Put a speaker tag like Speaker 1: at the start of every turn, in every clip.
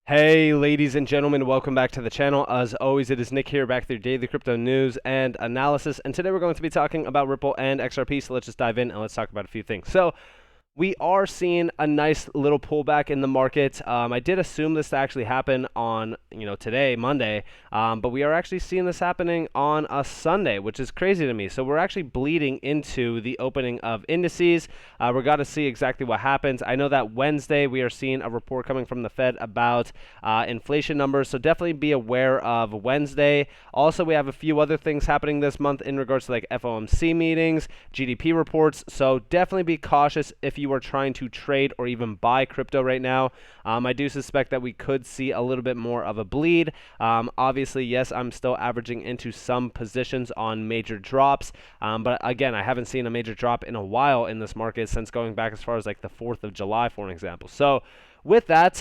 Speaker 1: Hey, ladies and gentlemen, welcome back to the channel. As always, it is Nick here, back with your daily crypto news and analysis. And today we're going to be talking about Ripple and XRP. So let's just dive in and let's talk about a few things. So we are seeing a nice little pullback in the market. I did assume this to actually happen on, today, Monday, but we are actually seeing this happening on a Sunday, which is crazy to me. So we're actually bleeding into the opening of indices. We're going to see exactly what happens. I know that Wednesday we are seeing a report coming from the Fed about inflation numbers, so definitely be aware of Wednesday. Also, we have a few other things happening this month in regards to like FOMC meetings, GDP reports, so definitely be cautious if you are trying to trade or even buy crypto right now. I do suspect that we could see a little bit more of a bleed. Obviously, yes, I'm still averaging into some positions on major drops, but again, I haven't seen a major drop in a while in this market since going back as far as like the 4th of July, for an example. So with that,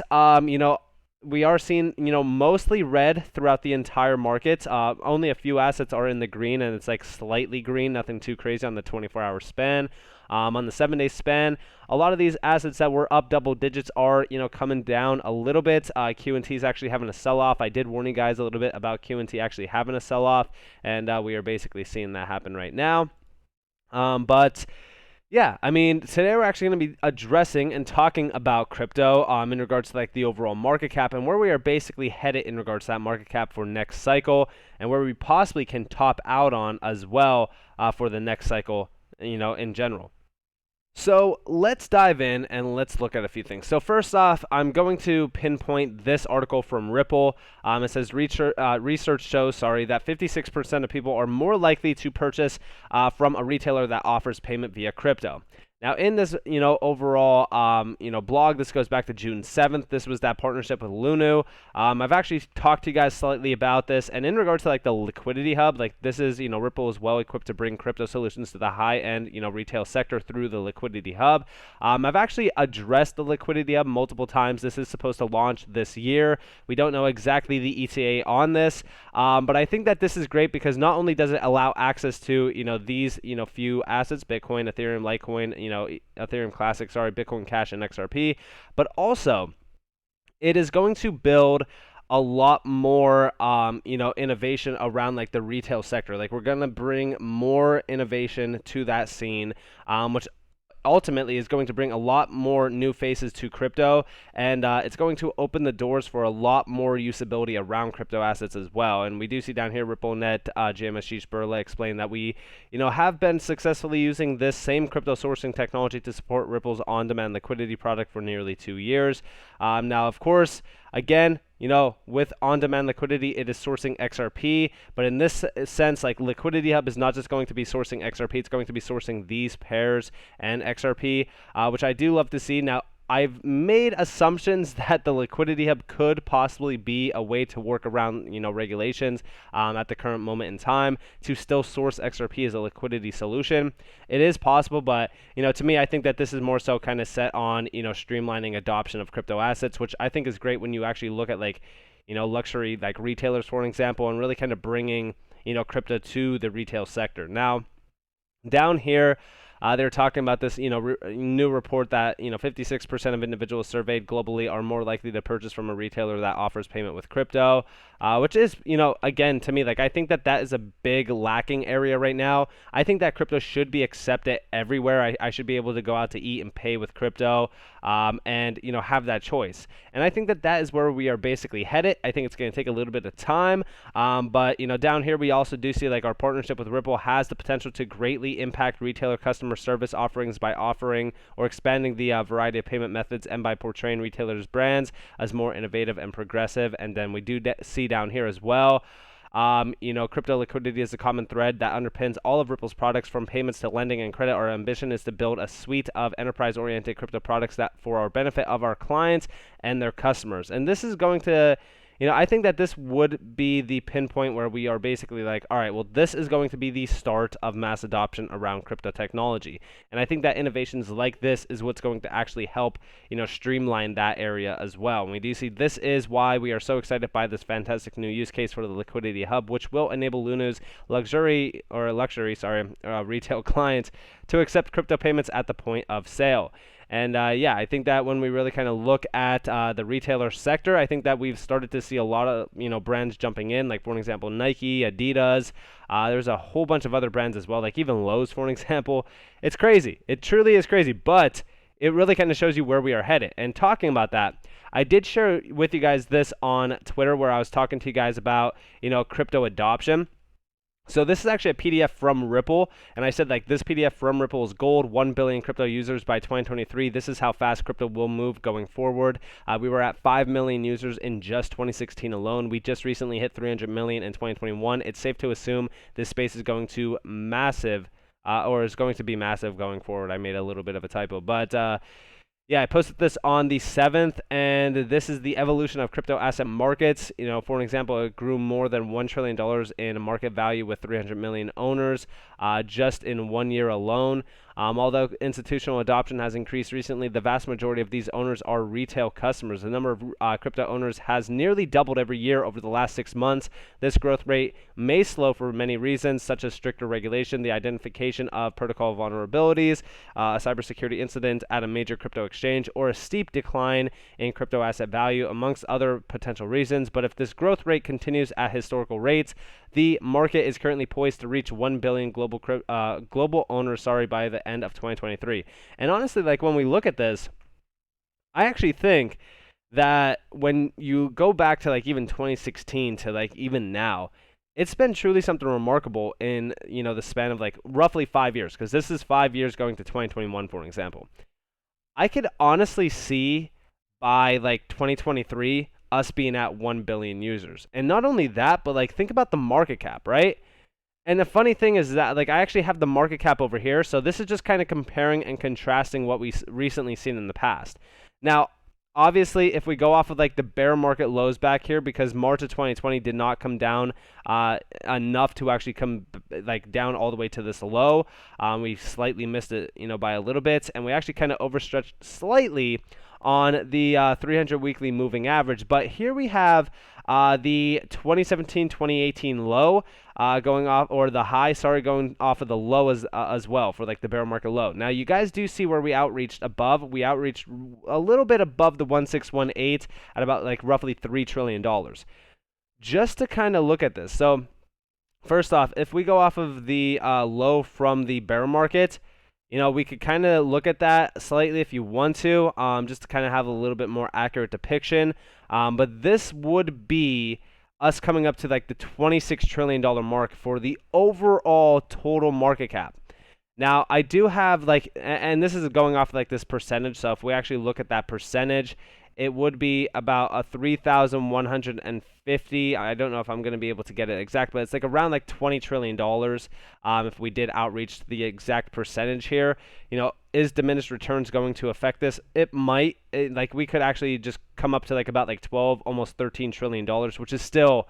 Speaker 1: we are seeing, mostly red throughout the entire market. Only a few assets are in the green, and it's like slightly green, nothing too crazy on the 24-hour span. On the 7-day span, a lot of these assets that were up double digits are, coming down a little bit. Q&T is actually having a sell-off. I did warn you guys a little bit about Q&T actually having a sell-off, and we are basically seeing that happen right now. But yeah, I mean, today we're actually going to be addressing and talking about crypto in regards to like the overall market cap and where we are basically headed in regards to that market cap for next cycle, and where we possibly can top out on as well for the next cycle, in general. So let's dive in and let's look at a few things. So first off, I'm going to pinpoint this article from Ripple. It says research shows, that 56% of people are more likely to purchase from a retailer that offers payment via crypto. Now, in this, overall, blog, this goes back to June 7th. This was that partnership with Lunu. I've actually talked to you guys slightly about this, and in regards to like the liquidity hub, like this is, Ripple is well equipped to bring crypto solutions to the high-end, retail sector through the liquidity hub. I've actually addressed the liquidity hub multiple times. This is supposed to launch this year. We don't know exactly the ETA on this, but I think that this is great because not only does it allow access to, these, few assets, Bitcoin, Ethereum, Litecoin, Ethereum Classic, Bitcoin Cash, and XRP, but also it is going to build a lot more, innovation around like the retail sector. Like we're going to bring more innovation to that scene, which ultimately is going to bring a lot more new faces to crypto, and it's going to open the doors for a lot more usability around crypto assets as well. And we do see down here RippleNet, JMSG Burla explain that we have been successfully using this same crypto sourcing technology to support Ripple's on-demand liquidity product for nearly 2 years. Now, of course, again, with on-demand liquidity, it is sourcing XRP, but in this sense, like Liquidity Hub is not just going to be sourcing XRP, it's going to be sourcing these pairs and XRP, which I do love to see. Now, I've made assumptions that the Liquidity Hub could possibly be a way to work around, regulations at the current moment in time to still source XRP as a liquidity solution. It is possible, but, to me, I think that this is more so kind of set on, streamlining adoption of crypto assets, which I think is great when you actually look at like, luxury like retailers, for an example, and really kind of bringing, crypto to the retail sector. Now, down here, they're talking about this, new report that 56% of individuals surveyed globally are more likely to purchase from a retailer that offers payment with crypto, which is, again, to me, like I think that is a big lacking area right now. I think that crypto should be accepted everywhere. I should be able to go out to eat and pay with crypto, and have that choice. And I think that is where we are basically headed. I think it's going to take a little bit of time, but down here we also do see like our partnership with Ripple has the potential to greatly impact retailer customer service offerings by offering or expanding the variety of payment methods and by portraying retailers' brands as more innovative and progressive. And then we do see down here as well, crypto liquidity is a common thread that underpins all of Ripple's products, from payments to lending and credit. Our ambition is to build a suite of enterprise-oriented crypto products that for our benefit of our clients and their customers. And this is going to, I think that this would be the pinpoint where we are basically like, all right, well, this is going to be the start of mass adoption around crypto technology. And I think that innovations like this is what's going to actually help, streamline that area as well. And we do see this is why we are so excited by this fantastic new use case for the Liquidity Hub, which will enable Lunu's luxury retail clients to accept crypto payments at the point of sale. And yeah, I think that when we really kind of look at the retailer sector, I think that we've started to see a lot of brands jumping in, like for an example, Nike, Adidas. There's a whole bunch of other brands as well, like even Lowe's, for an example. It's crazy. It truly is crazy, but it really kind of shows you where we are headed. And talking about that, I did share with you guys this on Twitter where I was talking to you guys about, crypto adoption. So this is actually a PDF from Ripple, and I said like this PDF from Ripple is gold, 1 billion crypto users by 2023. This is how fast crypto will move going forward. We were at 5 million users in just 2016 alone. We just recently hit 300 million in 2021. It's safe to assume this space is going to massive, or is going to be massive going forward. I made a little bit of a typo, but yeah, I posted this on the 7th, and this is the evolution of crypto asset markets. For an example, it grew more than $1 trillion in market value with 300 million owners just in 1 year alone. Although institutional adoption has increased recently, the vast majority of these owners are retail customers. The number of crypto owners has nearly doubled every year over the last 6 months. This growth rate may slow for many reasons, such as stricter regulation, the identification of protocol vulnerabilities, a cybersecurity incident at a major crypto exchange, or a steep decline in crypto asset value, amongst other potential reasons. But if this growth rate continues at historical rates, the market is currently poised to reach 1 billion global owners, by the end of 2023. And honestly, like when we look at this, I actually think that when you go back to like even 2016 to like even now, it's been truly something remarkable in the span of like roughly 5 years, because this is 5 years going to 2021, for an example. I could honestly see by like 2023 us being at 1 billion users. And not only that, but like think about the market cap, right? And the funny thing is that like I actually have the market cap over here. So this is just kind of comparing and contrasting what we've recently seen in the past. Now, obviously, if we go off of like the bear market lows back here, because March of 2020 did not come down enough to actually come like down all the way to this low. We slightly missed it, by a little bit, and we actually kind of overstretched slightly on the 300 weekly moving average. But here we have the 2017-2018 low going off, or the high, going off of the low as well for like the bear market low. Now you guys do see where we outreached above. We outreached a little bit above the 1618 at about like roughly $3 trillion. Just to kind of look at this. So first off, if we go off of the low from the bear market, we could kind of look at that slightly if you want to, just to kind of have a little bit more accurate depiction. But this would be us coming up to like the $26 trillion mark for the overall total market cap. Now, I do have like, and this is going off like this percentage. So if we actually look at that percentage, it would be about a 3,150. I don't know if I'm going to be able to get it exact, but it's like around like $20 trillion. If we did outreach the exact percentage here, is diminished returns going to affect this? It might. Like we could actually just come up to like about like 12, almost $13 trillion, which is still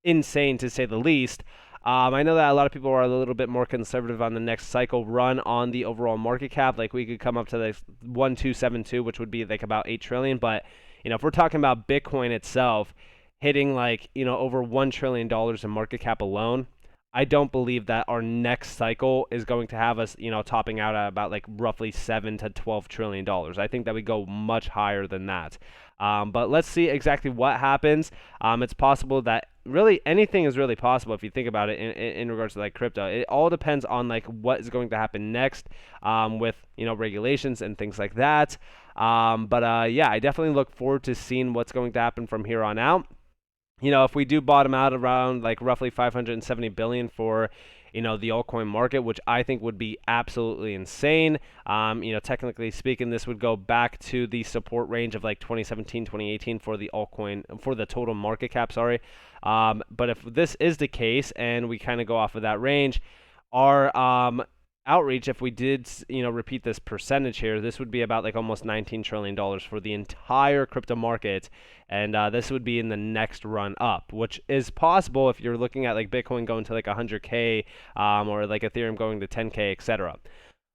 Speaker 1: insane to say the least. I know that a lot of people are a little bit more conservative on the next cycle run on the overall market cap. Like we could come up to like 1272, which would be like about 8 trillion. But if we're talking about Bitcoin itself hitting like over $1 trillion in market cap alone, I don't believe that our next cycle is going to have us topping out at about like roughly $7 to $12 trillion. I think that we go much higher than that. But let's see exactly what happens. It's possible that really anything is really possible if you think about it in regards to like crypto. It all depends on like what is going to happen next with regulations and things like that. But yeah, I definitely look forward to seeing what's going to happen from here on out. If we do bottom out around like roughly 570 billion for the altcoin market, which I think would be absolutely insane. Technically speaking, this would go back to the support range of like 2017, 2018 for the altcoin, for the total market cap, sorry. But if this is the case and we kind of go off of that range, our outreach, if we did repeat this percentage here, this would be about like almost $19 trillion for the entire crypto market, and this would be in the next run up, which is possible if you're looking at like Bitcoin going to like 100k or like Ethereum going to 10k, etc.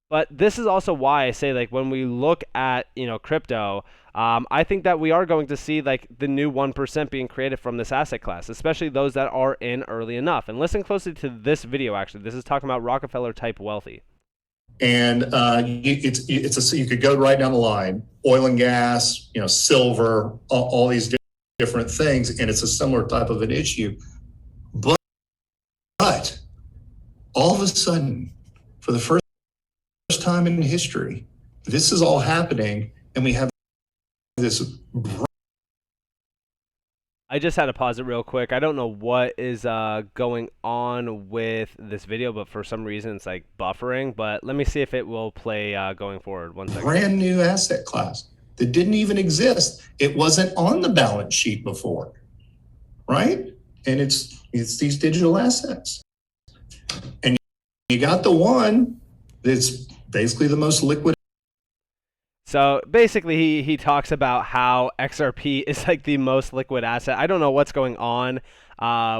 Speaker 1: But this is also why I say like when we look at crypto, I think that we are going to see like the new 1% being created from this asset class, especially those that are in early enough. And listen closely to this video, actually. This is talking about Rockefeller type wealthy.
Speaker 2: And you could go right down the line: oil and gas, silver, all these different things, and it's a similar type of an issue. But all of a sudden, for the first time in history, this is all happening, and we have this.
Speaker 1: I just had to pause it real quick. I don't know what is going on with this video, but for some reason it's like buffering. But let me see if it will play going forward. One second.
Speaker 2: Brand new asset class that didn't even exist. It wasn't on the balance sheet before, right? And it's these digital assets. And you got the one that's basically the most liquid.
Speaker 1: So basically, he talks about how XRP is like the most liquid asset. I don't know what's going on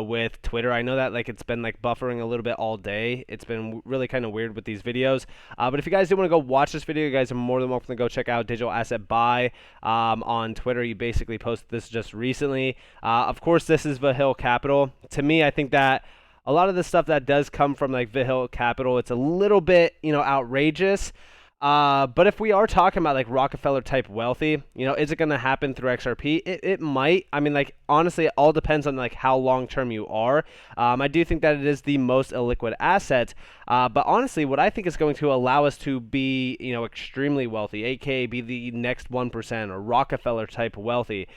Speaker 1: with Twitter. I know that like it's been like buffering a little bit all day. It's been really kind of weird with these videos. But if you guys do want to go watch this video, you guys are more than welcome to go check out Digital Asset Buy on Twitter. You basically posted this just recently. Of course, this is Vahill Capital. To me, I think that a lot of the stuff that does come from like Vahill Capital, it's a little bit, outrageous. But if we are talking about like Rockefeller type wealthy, is it going to happen through XRP? It might. I mean, like, honestly, it all depends on like how long term you are. I do think that it is the most illiquid asset. But honestly, what I think is going to allow us to be, extremely wealthy, aka be the next 1% or Rockefeller type wealthy,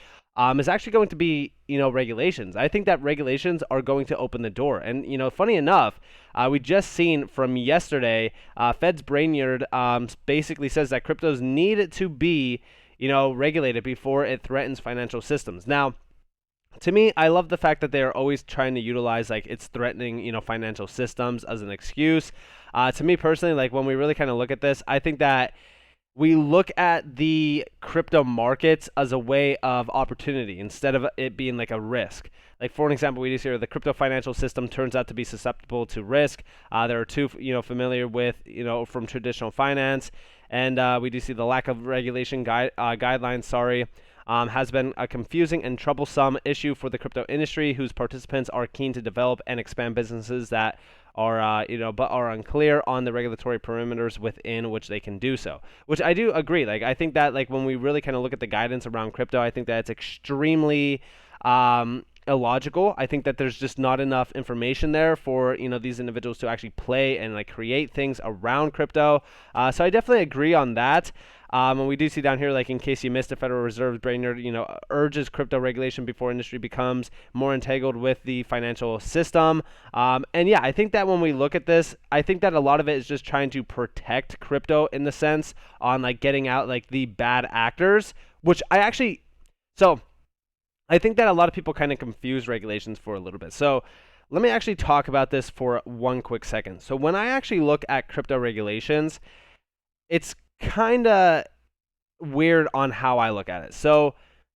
Speaker 1: is actually going to be, regulations. I think that regulations are going to open the door. And, funny enough, we just seen from yesterday, Fed's Brainerd basically says that cryptos need to be, regulated before it threatens financial systems. Now, to me, I love the fact that they are always trying to utilize like it's threatening, financial systems as an excuse. To me personally, like when we really kind of look at this, I think that we look at the crypto markets as a way of opportunity instead of it being like a risk. Like for an example, we just hear the crypto financial system turns out to be susceptible to risk. There are two, familiar with, from traditional finance, and we do see the lack of regulation guidelines. Has been a confusing and troublesome issue for the crypto industry, whose participants are keen to develop and expand businesses that are, but are unclear on the regulatory perimeters within which they can do so. Which I do agree. Like, I think that, like, when we really kind of look at the guidance around crypto, I think that it's extremely illogical. I think that there's just not enough information there for these individuals to actually play and like create things around crypto. So I definitely agree on that. And we do see down here, like in case you missed it, Federal Reserve Brainerd, urges crypto regulation before industry becomes more entangled with the financial system. And yeah, I think that when we look at this, I think that a lot of it is just trying to protect crypto in the sense on like getting out like the bad actors, which I think that a lot of people kind of confuse regulations for a little bit. So let me actually talk about this for one quick second. So when I actually look at crypto regulations, it's kind of weird on how I look at it. So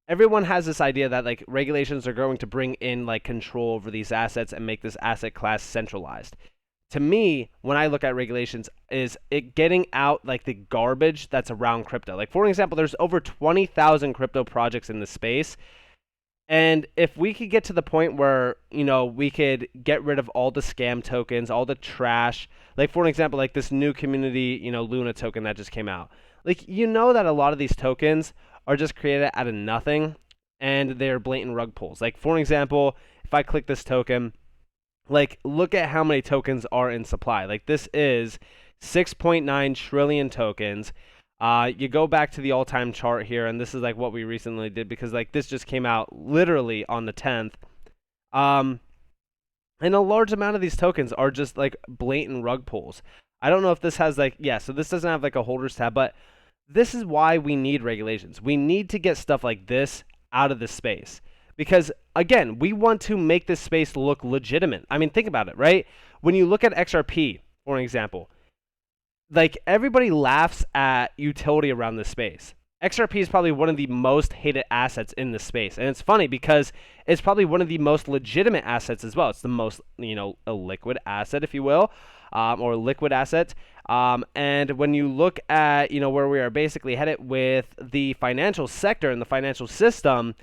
Speaker 1: everyone has this idea that like regulations are going to bring in like control over these assets and make this asset class centralized. To me, when I look at regulations, is it getting out like the garbage that's around crypto. Like for example, there's over 20,000 crypto projects in the space. And if we could get to the point where, we could get rid of all the scam tokens, all the trash, like for an example, like this new community, Luna token that just came out. Like, that a lot of these tokens are just created out of nothing and they're blatant rug pulls. Like for an example, if I click this token, like look at how many tokens are in supply. Like this is 6.9 trillion tokens. You go back to the all-time chart here, and this is like what we recently did because like this just came out literally on the 10th. And a large amount of these tokens are just like blatant rug pulls. I don't know if this has like, so this doesn't have like a holders tab, but this is why we need regulations. We need to get stuff like this out of the space because again, we want to make this space look legitimate. I mean, think about it, right? When you look at XRP, for an example, like everybody laughs at utility around this space. XRP is probably one of the most hated assets in this space. And it's funny because it's probably one of the most legitimate assets as well. It's the most, a liquid asset, if you will, or liquid asset. And when you look at, where we are basically headed with the financial sector and the financial system,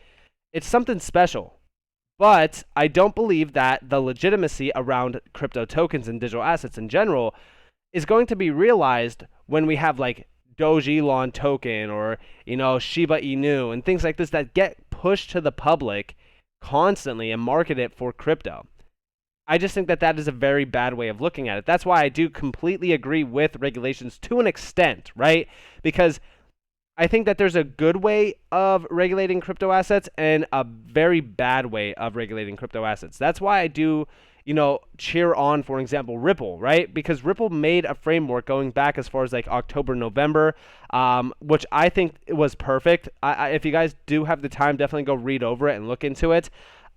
Speaker 1: it's something special. But I don't believe that the legitimacy around crypto tokens and digital assets in general is going to be realized when we have like Doge Elon token or Shiba Inu and things like this that get pushed to the public constantly and marketed for crypto. I just think that that is a very bad way of looking at it. That's why I do completely agree with regulations to an extent, right? Because I think that there's a good way of regulating crypto assets and a very bad way of regulating crypto assets. That's why I do, cheer on, for example, Ripple, right? Because Ripple made a framework going back as far as like October, November, which I think was perfect. If you guys do have the time, definitely go read over it and look into it.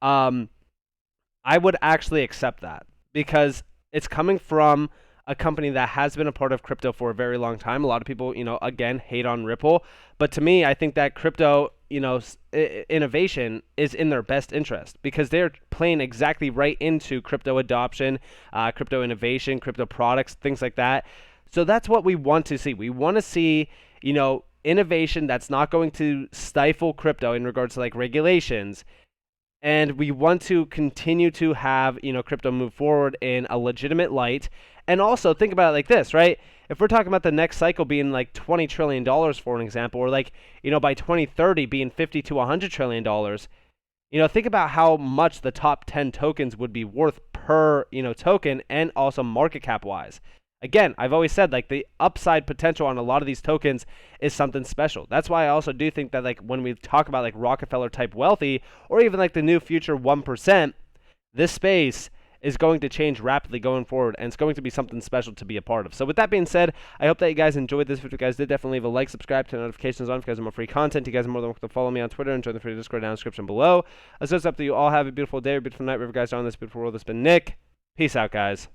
Speaker 1: I would actually accept that because it's coming from a company that has been a part of crypto for a very long time. A lot of people, again, hate on Ripple. But to me, I think that crypto, innovation is in their best interest because they're playing exactly right into crypto adoption, crypto innovation, crypto products, things like that. So that's what we want to see. We want to see, innovation that's not going to stifle crypto in regards to like regulations, and we want to continue to have crypto move forward in a legitimate light. And also think about it like this, right? If we're talking about the next cycle being like $20 trillion for an example, or like by 2030 being 50 to $100 trillion, think about how much the top 10 tokens would be worth per token, and also market cap wise. Again, I've always said like the upside potential on a lot of these tokens is something special. That's why I also do think that like when we talk about like Rockefeller type wealthy or even like the new future 1%, this space is going to change rapidly going forward, and it's going to be something special to be a part of. So with that being said, I hope that you guys enjoyed this. If you guys did, definitely leave a like, subscribe, turn notifications on if you guys want more free content. You guys are more than welcome to follow me on Twitter and join the free Discord down in the description below. As it's up to you all, have a beautiful day or beautiful night wherever you guys are on this beautiful world. It's been Nick. Peace out, guys.